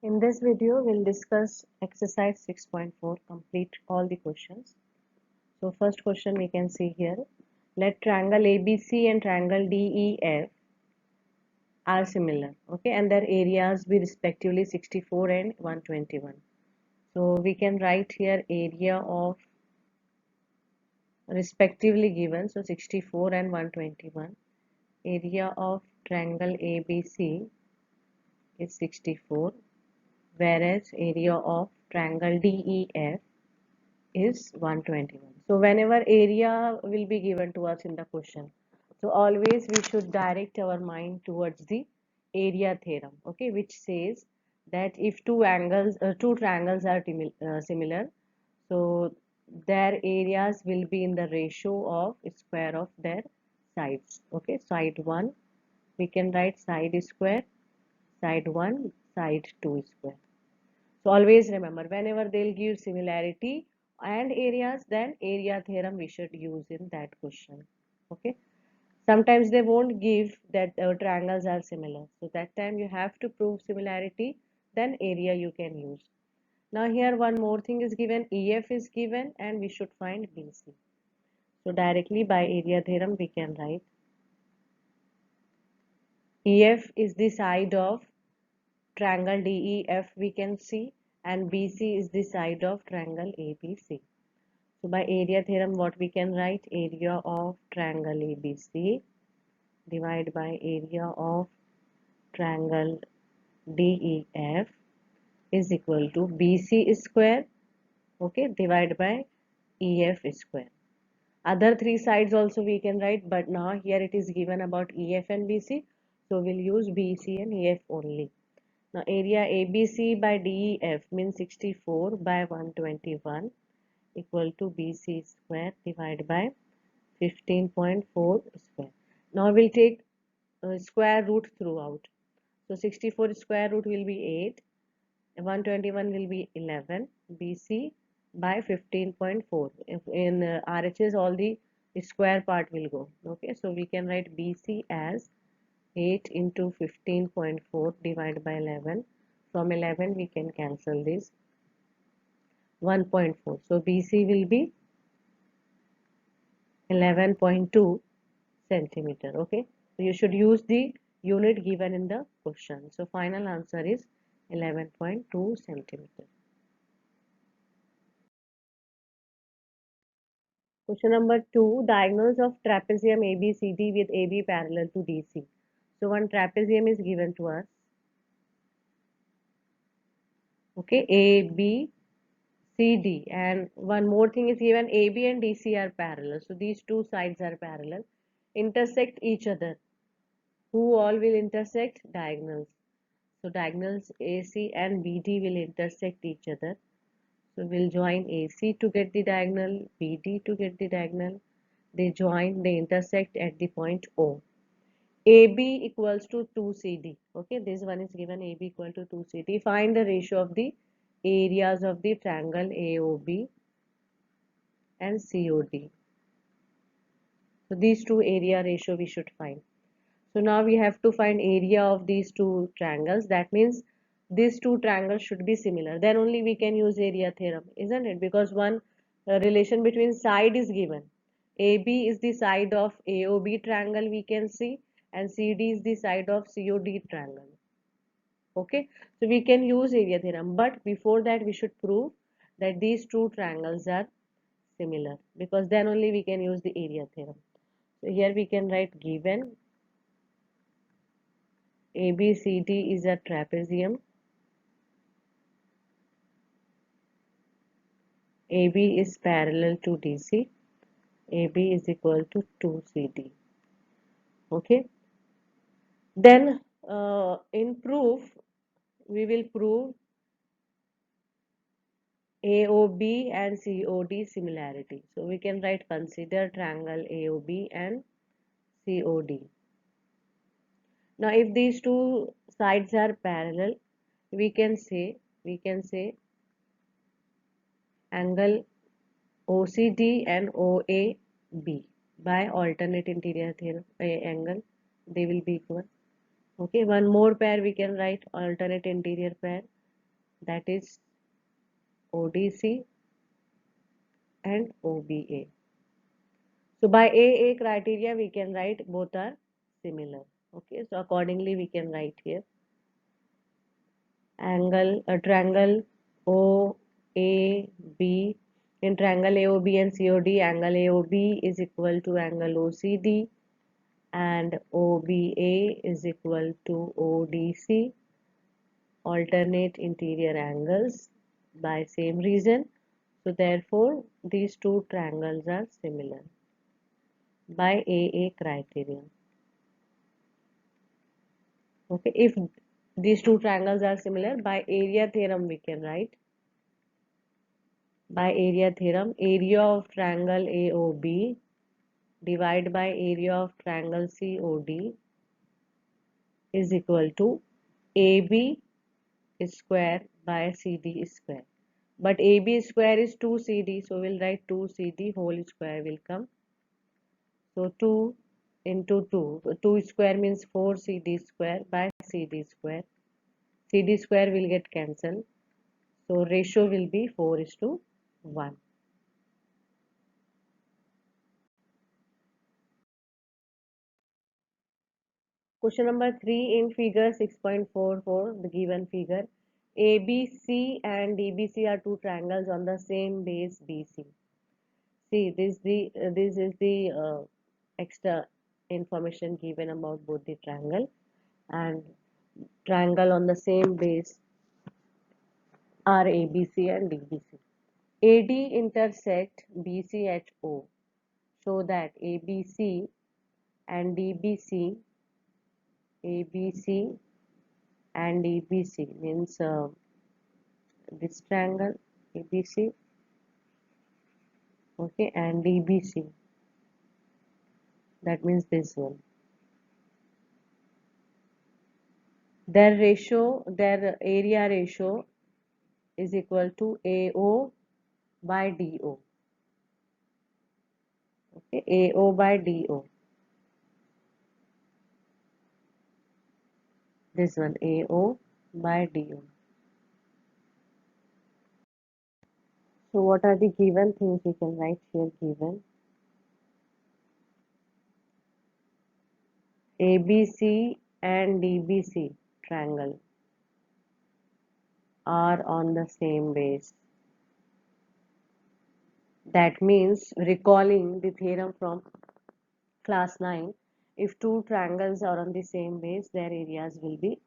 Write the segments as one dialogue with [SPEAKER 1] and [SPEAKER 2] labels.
[SPEAKER 1] In this video, we'll discuss exercise 6.4, complete all the questions. So first question we can see here. Let triangle ABC and triangle DEF are similar, okay, and their areas be respectively 64 and 121. So we can write here area of respectively given, so 64 and 121. Area of triangle ABC is 64, whereas area of triangle DEF is 121. So whenever area will be given to us in the question, so always we should direct our mind towards the area theorem, okay, which says that if two triangles are similar, so their areas will be in the ratio of square of their sides, okay. Side 1 we can write side square, side 1 side 2 square. So always remember, whenever they'll give similarity and areas, then area theorem we should use in that question. Okay. Sometimes they won't give that triangles are similar. So that time you have to prove similarity, then area you can use. Now here one more thing is given, EF is given and we should find BC. So directly by area theorem we can write EF is the side of triangle DEF we can see, and BC is the side of triangle ABC. So by area theorem what we can write, area of triangle ABC divided by area of triangle DEF is equal to BC square, okay, divided by EF square. Other three sides also we can write, but now here it is given about EF and BC, so we'll use BC and EF only. Now area ABC by DEF means 64 by 121 equal to BC square divided by 15.4 square. Now we'll take square root throughout. So 64 square root will be 8, 121 will be 11, BC by 15.4. In RHS all the square part will go. Okay, so we can write BC as 8 into 15.4 divided by 11. From 11 we can cancel this 1.4. So BC will be 11.2 centimeter. Okay, so you should use the unit given in the question. So final answer is 11.2 centimeter. Question number 2, diagonals of trapezium ABCD with AB parallel to DC. So one trapezium is given to us. Okay, AB CD, and one more thing is given, AB and DC are parallel. So these two sides are parallel, intersect each other. Who all will intersect? Diagonals. So diagonals AC and BD will intersect each other. So we'll join AC to get the diagonal, BD to get the diagonal. They join, they intersect at the point O. AB equals to 2CD. Okay, this one is given, AB equal to 2CD. Find the ratio of the areas of the triangle AOB and COD. So these two area ratio we should find. So now we have to find area of these two triangles. That means these two triangles should be similar. Then only we can use area theorem, isn't it? Because one relation between side is given. AB is the side of AOB triangle we can see, and CD is the side of COD triangle. Okay, so we can use area theorem, but before that we should prove that these two triangles are similar, because then only we can use the area theorem. So here we can write given ABCD is a trapezium. AB is parallel to DC. AB is equal to 2CD. Okay. Then in proof, we will prove AOB and COD similarity. So we can write consider triangle AOB and COD. Now if these two sides are parallel, we can say angle OCD and OAB by alternate interior theorem angle, they will be equal. Okay, one more pair we can write, alternate interior pair. that is ODC and OBA. So by AA criteria we can write both are similar. Okay, so accordingly we can write here a triangle OAB. In triangle AOB and COD, angle AOB is equal to angle OCD and OBA is equal to ODC, alternate interior angles by same reason. So therefore these two triangles are similar by AA criteria. Okay, if these two triangles are similar, by area theorem we can write. By area theorem, area of triangle AOB divided by area of triangle COD is equal to AB square by CD square. But AB square is 2CD, so we'll write 2CD whole square will come. So 2 into 2. 2 square means 4CD square by CD square. CD square will get cancelled. So ratio will be 4:1. Question number 3 in figure 6.44, the given figure. ABC and DBC are two triangles on the same base BC. See, this is the extra information given about both the triangle and triangle on the same base are ABC and DBC. AD intersect BC at O, so that ABC and DBC, ABC and DBC means this triangle ABC, okay, and DBC, that means this one. Their area ratio is equal to AO by DO. Okay, AO by DO. This one AO by DO. So what are the given things we can write here given? ABC and DBC triangle are on the same base. That means, recalling the theorem from class 9, if two triangles are on the same base, their areas will be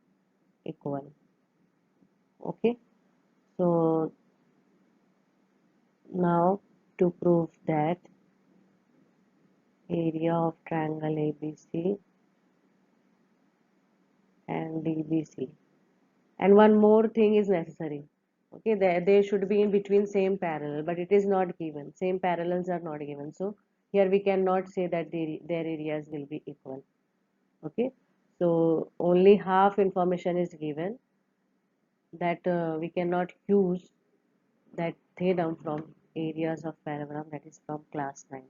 [SPEAKER 1] equal. Okay, so now to prove that area of triangle ABC and DBC, and one more thing is necessary. Okay, they should be in between same parallel, but it is not given. Same parallels are not given, so here we cannot say that their areas will be equal. Okay, so only half information is given, that we cannot use that theorem from areas of parallelogram, that is from class 9.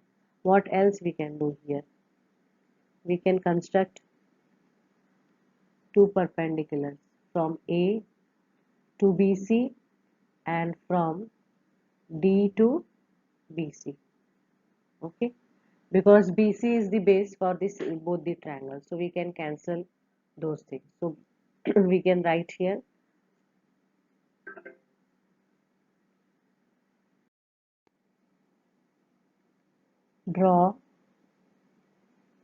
[SPEAKER 1] What else we can do here? We can construct two perpendiculars from A to BC and from D to BC. Okay, because BC is the base for this both the triangles, so we can cancel those things. So we can write here draw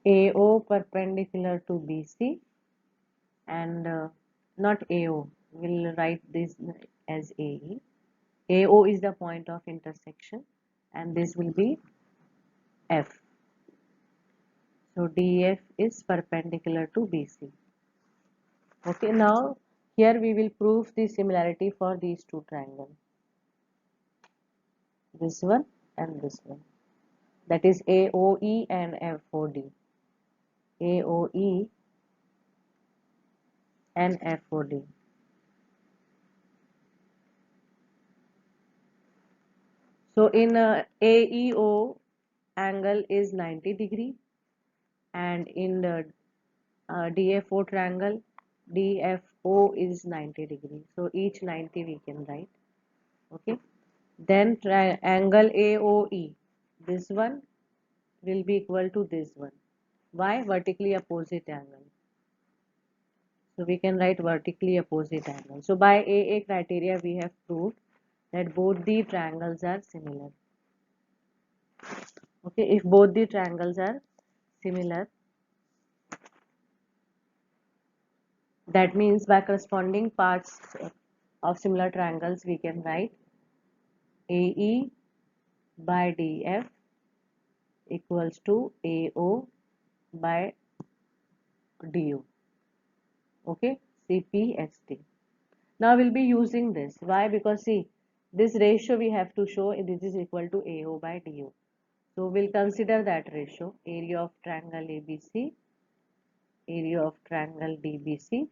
[SPEAKER 1] AO perpendicular to BC and not AO, we'll write this as AE. AO is the point of intersection and this will be F. So DF is perpendicular to BC. Okay, now here we will prove the similarity for these two triangles. This one and this one. That is AOE and FOD. AOE and FOD. So in AEO angle is 90 degree and in the DFO triangle DFO is 90 degrees. So each 90 we can write. Okay. Then triangle AOE. This one will be equal to this one. Why? Vertically opposite angle. So we can write vertically opposite angle. So by AA criteria we have proved that both the triangles are similar. Okay, if both the triangles are similar, that means by corresponding parts of similar triangles we can write AE by DF equals to AO by DO. Okay, CPST. Now we'll be using this. Why? Because see, this ratio we have to show this is equal to AO by DO. So we'll consider that ratio, area of triangle ABC, area of triangle DBC,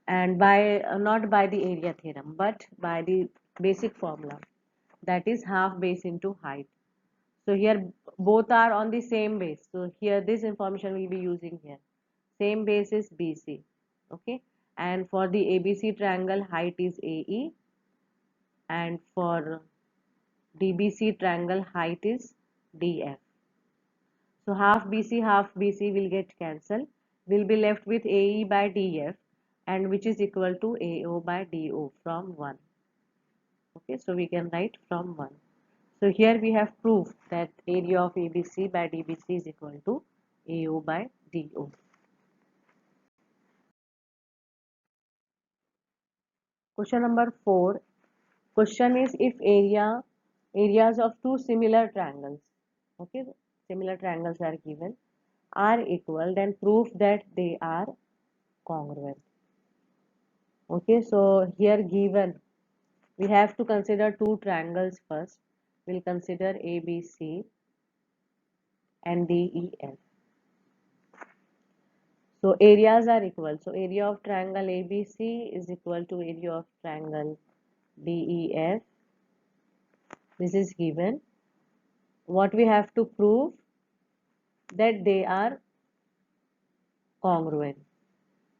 [SPEAKER 1] and by not by the area theorem, but by the basic formula, that is half base into height. So here both are on the same base. So here this information we'll be using here. Same base is BC. Okay. And for the ABC triangle, height is AE, and for DBC triangle, height is DF. So half BC will get cancelled. We'll be left with AE by DF, and which is equal to AO by DO from 1. Okay, so we can write from 1. So here we have proved that area of ABC by DBC is equal to AO by DO. Question number 4. Question is if areas of two similar triangles, okay, similar triangles are given, are equal, then prove that they are congruent. Okay, so here given we have to consider two triangles first. We'll consider ABC and DEF. So areas are equal. So area of triangle ABC is equal to area of triangle DEF. This is given. What we have to prove that they are congruent.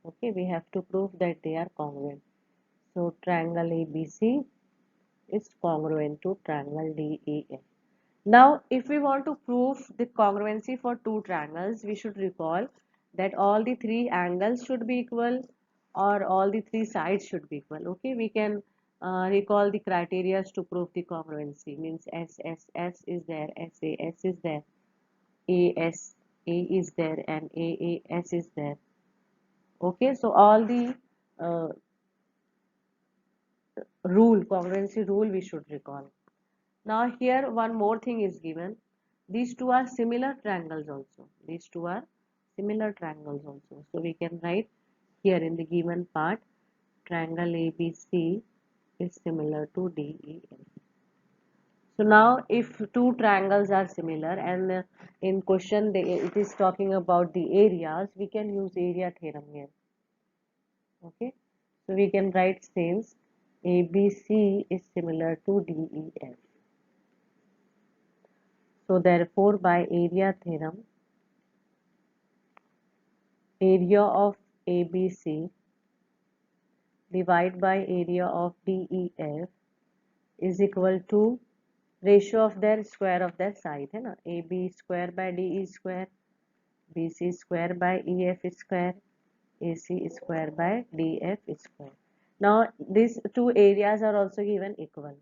[SPEAKER 1] Okay, we have to prove that they are congruent. So triangle ABC is congruent to triangle DEF. Now, if we want to prove the congruency for two triangles, we should recall that all the three angles should be equal or all the three sides should be equal. Okay, we can recall the criteria to prove the congruency. Means S is there, SAS is there, ASA is there, and AAS is there. Okay, so all the uh, congruency rule we should recall. Now here one more thing is given. These two are similar triangles also. These two are similar triangles also. So we can write here in the given part, triangle ABC is similar to DEF. So now if two triangles are similar and in question it is talking about the areas, we can use area theorem here. Okay. So we can write says ABC is similar to DEF. So therefore by area theorem, area of ABC divided by area of DEF is equal to ratio of their square of their side, है ना? AB square by DE square, BC square by EF square, AC square by DF square. Now these two areas are also given equal.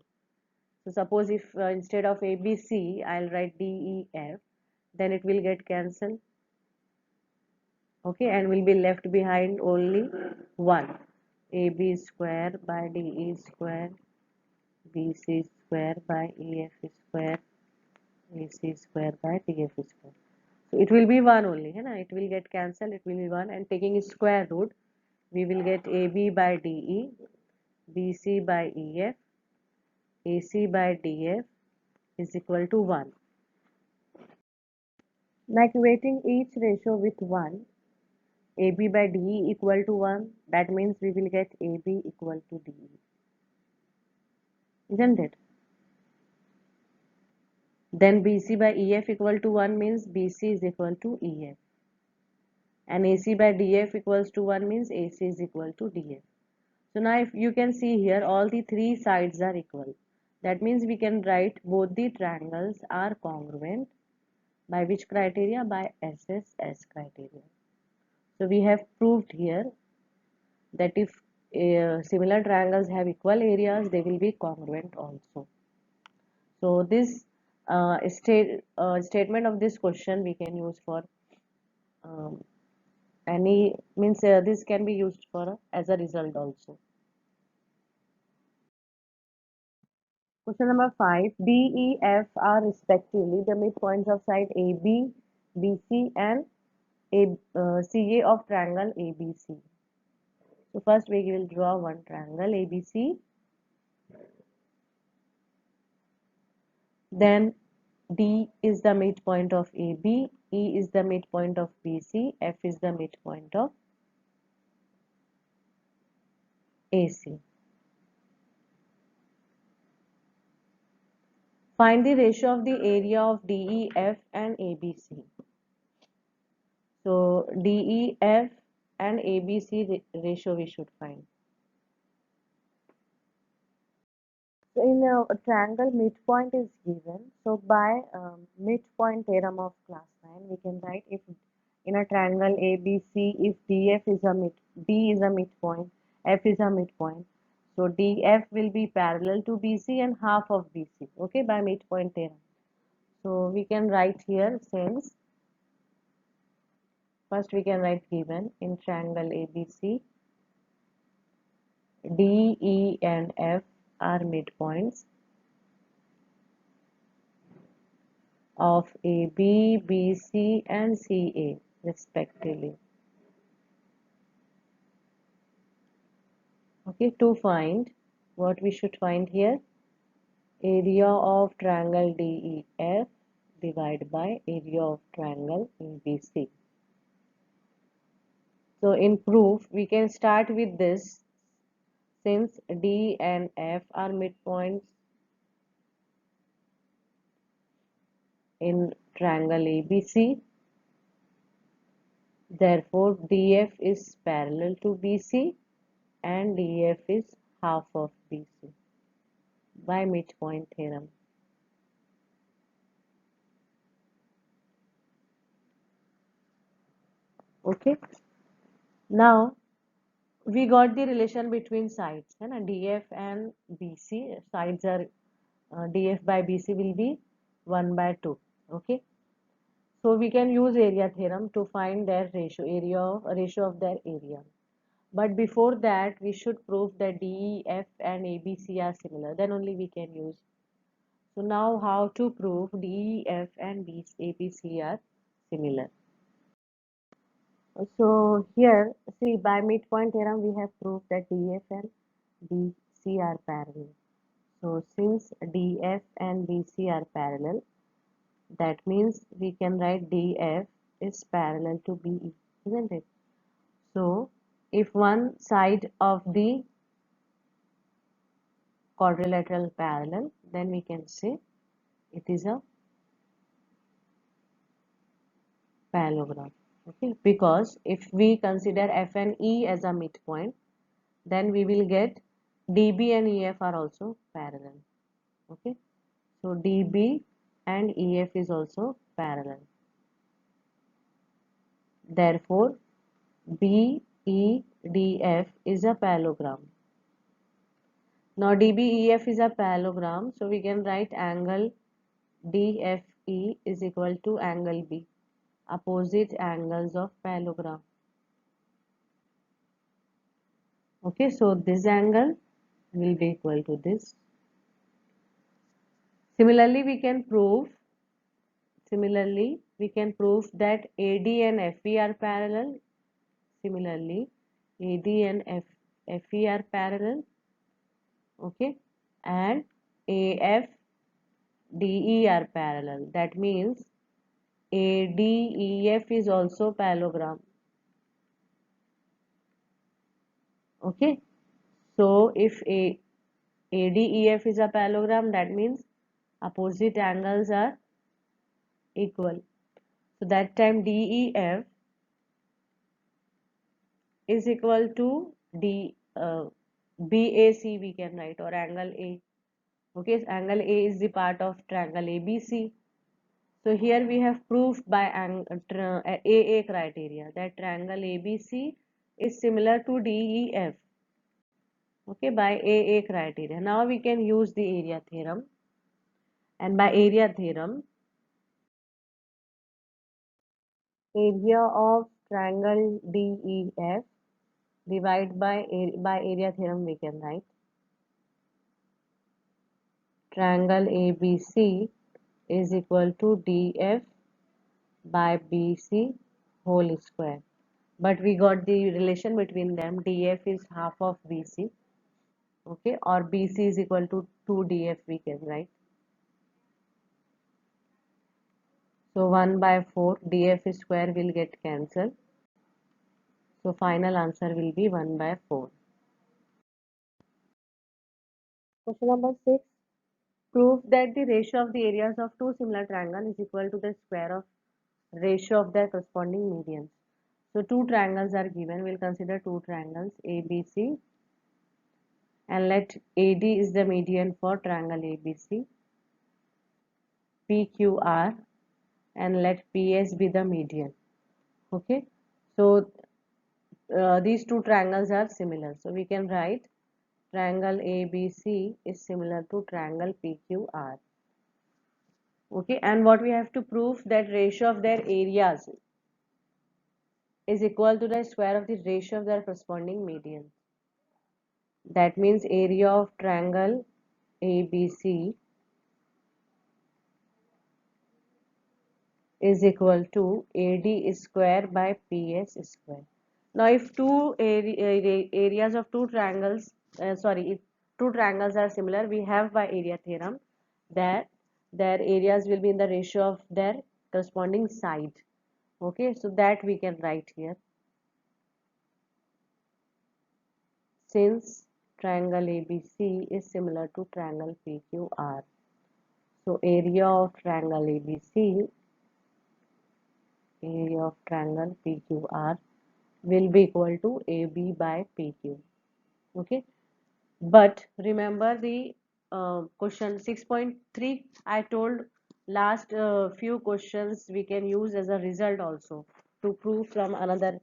[SPEAKER 1] So suppose if instead of ABC I'll write DEF, then it will get cancelled. Okay, and will be left behind only 1. AB square by DE square, BC square by EF square, AC square by DF square. So it will be 1 only, है ना? It will get cancelled, it will be 1, and taking square root, we will get AB by DE, BC by EF, AC by DF is equal to 1. Now equating each ratio with 1, AB by DE equal to 1, that means we will get AB equal to DE. Isn't it? Then BC by EF equal to 1 means BC is equal to EF. and AC by DF equals to 1 means AC is equal to DF. So now if you can see here, all the three sides are equal. That means we can write both the triangles are congruent. By which criteria? By SSS criteria. So we have proved here that if similar triangles have equal areas, they will be congruent also. So this statement of this question we can use for um, any means this can be used for as a result also. Question number 5. D, E, F are respectively the midpoints of side AB, BC and CA of triangle ABC. So first we will draw one triangle ABC. Then D is the midpoint of AB, E is the midpoint of BC, F is the midpoint of AC. Find the ratio of the area of DEF and ABC. So DEF and ABC ratio we should find. So in a triangle, midpoint is given. So by midpoint theorem of class 9, we can write if in a triangle ABC, if D is a midpoint, F is a midpoint. So DF will be parallel to BC and half of BC. Okay, by midpoint theorem. So we can write here since first we can write given in triangle ABC, D, E, and F are midpoints of AB, BC and CA respectively. Okay, to find what we should find here, area of triangle DEF divided by area of triangle ABC. So in proof we can start with this, since D and F are midpoints in triangle ABC, therefore DF is parallel to BC and DF is half of BC by midpoint theorem. Okay, now we got the relation between sides, and DF and BC sides are DF by BC will be 1 by 2. Okay, so we can use area theorem to find their ratio of their area. But before that, we should prove that DEF and ABC are similar. Then only we can use. So now, how to prove DEF and ABC are similar? So here, see, by midpoint theorem, we have proved that DF and BC are parallel. So since DF and BC are parallel, that means we can write DF is parallel to BE, isn't it? So if one side of the quadrilateral parallel, then we can say it is a parallelogram. Okay, because if we consider F and E as a midpoint, then we will get DB and EF are also parallel. Okay, so DB and EF is also parallel. Therefore, BEDF is a parallelogram. Now DBEF is a parallelogram, so we can write angle DFE is equal to angle B, opposite angles of parallelogram. Okay, so this angle will be equal to this. Similarly, we can prove that AD and FE are parallel. Similarly, AD and FE are parallel. Okay, and AF DE are parallel. That means ADEF is also parallelogram. Okay, so if ADEF is a parallelogram, that means opposite angles are equal. So that time DEF is equal to D BAC we can write, or angle A. Okay, so angle A is the part of triangle ABC. So here we have proved by AA criteria that triangle ABC is similar to DEF. Okay, by AA criteria. Now we can use the area theorem, and by area theorem, area of triangle DEF divided by area theorem we can write triangle ABC is equal to DF by BC whole square. But we got the relation between them. DF is half of BC. Okay, or BC is equal to 2DF we can write. So 1 by 4 DF square will get cancelled. So final answer will be 1 by 4. Question number 6. Prove that the ratio of the areas of two similar triangles is equal to the square of ratio of their corresponding medians. So two triangles are given. We'll consider two triangles ABC, and let AD is the median for triangle ABC, PQR, and let PS be the median. Okay, so these two triangles are similar. So we can write triangle ABC is similar to triangle PQR. Okay, and what we have to prove, that ratio of their areas is equal to the square of the ratio of their corresponding medians. That means area of triangle ABC is equal to AD square by PS square. Now, if areas of two triangles, if two triangles are similar, we have by area theorem that their areas will be in the ratio of their corresponding side. Okay, so that we can write here. Since triangle ABC is similar to triangle PQR, so area of triangle ABC, area of triangle PQR will be equal to AB by PQ. Okay, but remember the question 6.3, I told last few questions we can use as a result also to prove from another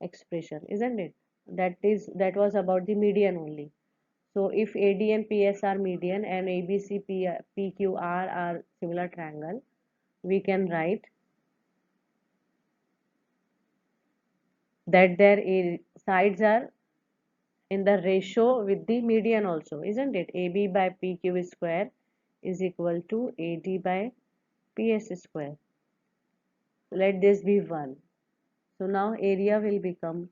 [SPEAKER 1] expression, isn't it? That was about the median only. So if AD and PS are median and ABC PQR are similar triangle, we can write that their sides are in the ratio with the median also, isn't it? AB by PQ square is equal to AD by PS square. Let this be 1. So now area will become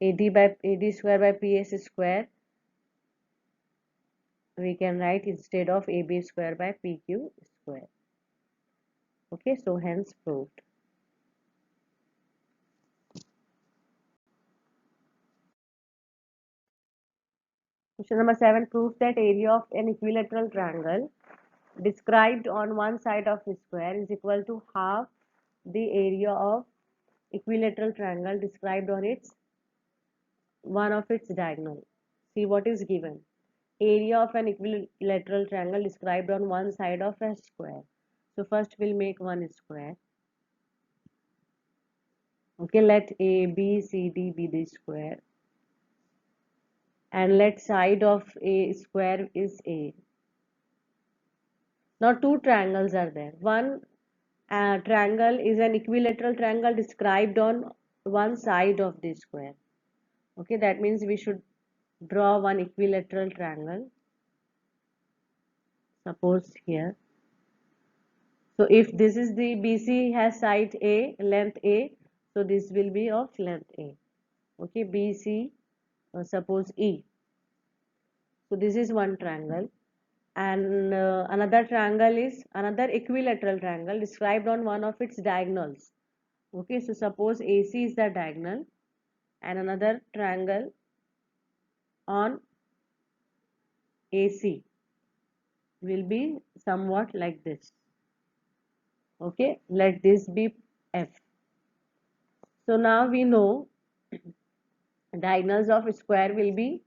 [SPEAKER 1] AD square by PS square. We can write instead of AB square by PQ square. Okay, so hence proved. Question number 7 proves that area of an equilateral triangle described on one side of the square is equal to half the area of equilateral triangle described on its one of its diagonal. See what is given. Area of an equilateral triangle described on one side of a square. So first we'll make one square. Okay, let ABCD be the square, and let side of a square is A. Now two triangles are there. One triangle is an equilateral triangle described on one side of the square. Okay, that means we should draw one equilateral triangle. Suppose here. So if this is the BC has side A, length A, so this will be of length A. Okay, BC, suppose E. So this is one triangle, and another triangle is another equilateral triangle described on one of its diagonals. Okay, so suppose AC is the diagonal, and another triangle on AC will be somewhat like this. Okay, let this be f. So now we know diagonals of square will be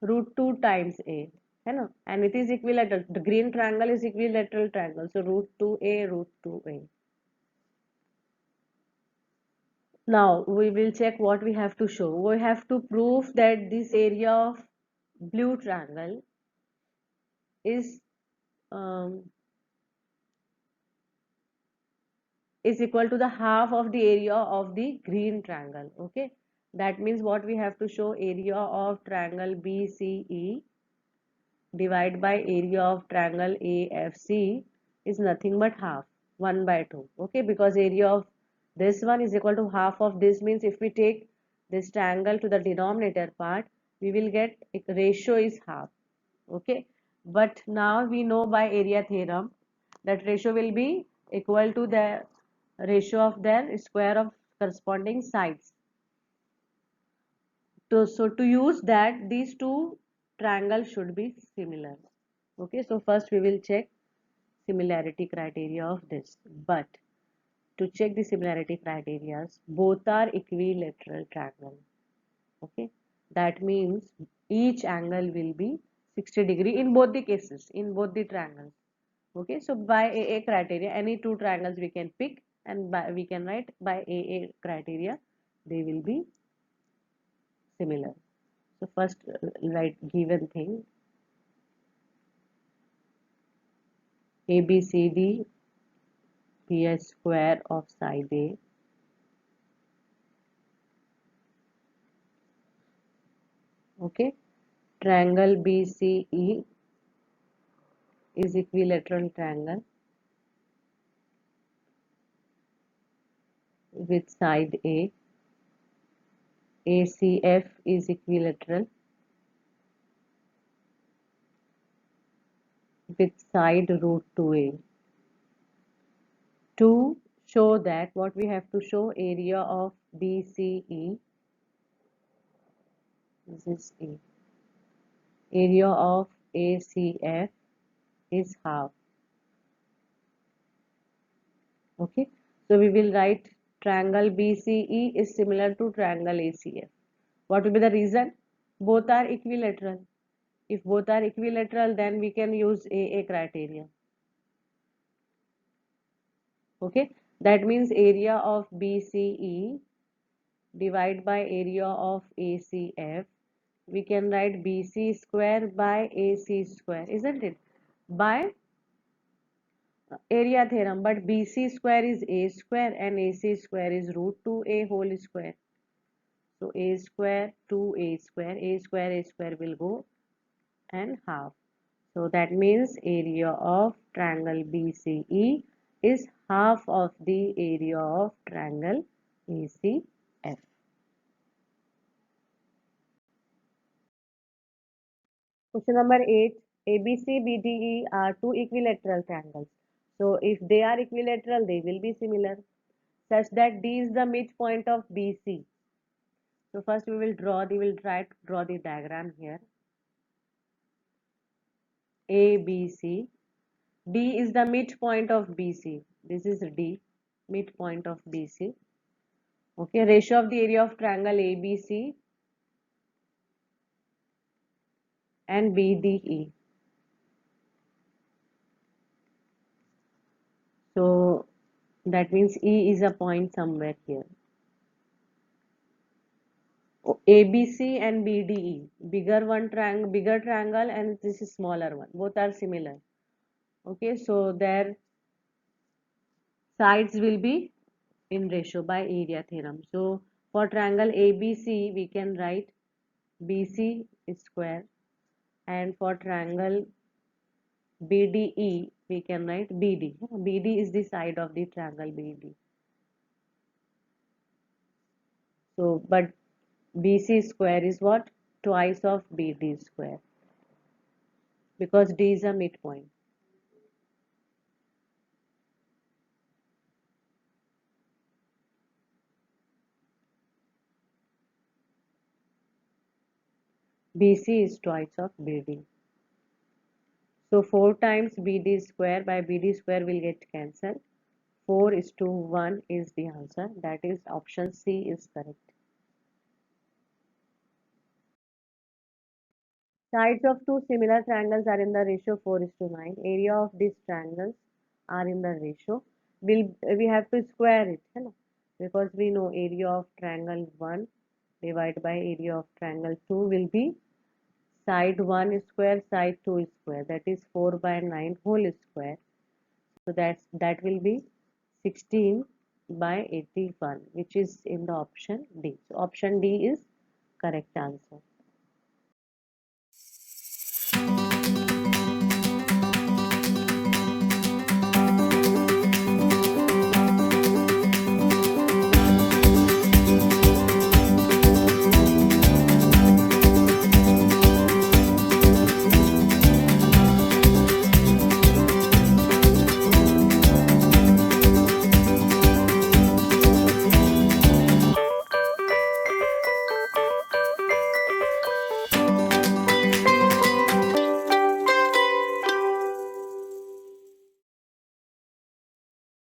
[SPEAKER 1] root 2 times a, है ना, and it is equilateral. The green triangle is equilateral triangle, so root 2a, root 2a. Now we will check what we have to show. We have to prove that this area of blue triangle is um, is equal to the half of the area of the green triangle. Okay, that means what we have to show, area of triangle BCE divided by area of triangle AFC is nothing but half, 1 by 2. Okay, because area of this one is equal to half of this, means if we take this triangle to the denominator part, we will get ratio is half. Okay, but now we know by area theorem that ratio will be equal to the ratio of their square of corresponding sides. So to use that, these two triangles should be similar. Okay, so first we will check similarity criteria of this. But to check the similarity criteria, both are equilateral triangle. Okay, that means each angle will be 60 degree in both the cases, in both the triangles. Okay, so by AA criteria, any two triangles we can pick, and we can write by AA criteria, they will be similar. So first write given thing ABCD be a square of side A. Okay, triangle BCE is equilateral triangle with side A. ACF is equilateral with side root 2A. To show that, what we have to show, area of BCE, this is A. Area of ACF is half. Okay, so we will write triangle BCE is similar to triangle ACF. What will be the reason? Both are equilateral. If both are equilateral, then we can use AA criteria. Okay, that means area of BCE divided by area of ACF. We can write BC square by AC square, isn't it? By area theorem, but BC square is A square and AC square is root 2A whole square. So A square to A square will go and half. So that means area of triangle BCE is half of the area of triangle ACF. Question number 8. ABC, BDE are two equilateral triangles. So if they are equilateral, they will be similar, such that D is the midpoint of BC. So first we will try to draw the diagram here. ABC. D is the midpoint of BC. This is D, midpoint of BC. Okay, ratio of the area of triangle ABC and BDE. So that means E is a point somewhere here. ABC and BDE, bigger triangle, and this is smaller one. Both are similar. Okay, so their sides will be in ratio by area theorem. So for triangle ABC, we can write BC square, and for triangle BDE, we can write BD. BD is the side of the triangle BD. So, but BC square is what? Twice of BD square, because D is a midpoint. BC is twice of BD. So 4 times BD square by BD square will get cancelled. 4:1 is the answer. That is option C is correct. Sides of two similar triangles are in the ratio 4:9. Area of these triangles are in the ratio. We have to square it, है ना? Because we know area of triangle 1 divided by area of triangle 2 will be side 1 square, side 2 square. That is 4/9 whole square. So that will be 16/81, which is in the option D. So option D is correct answer.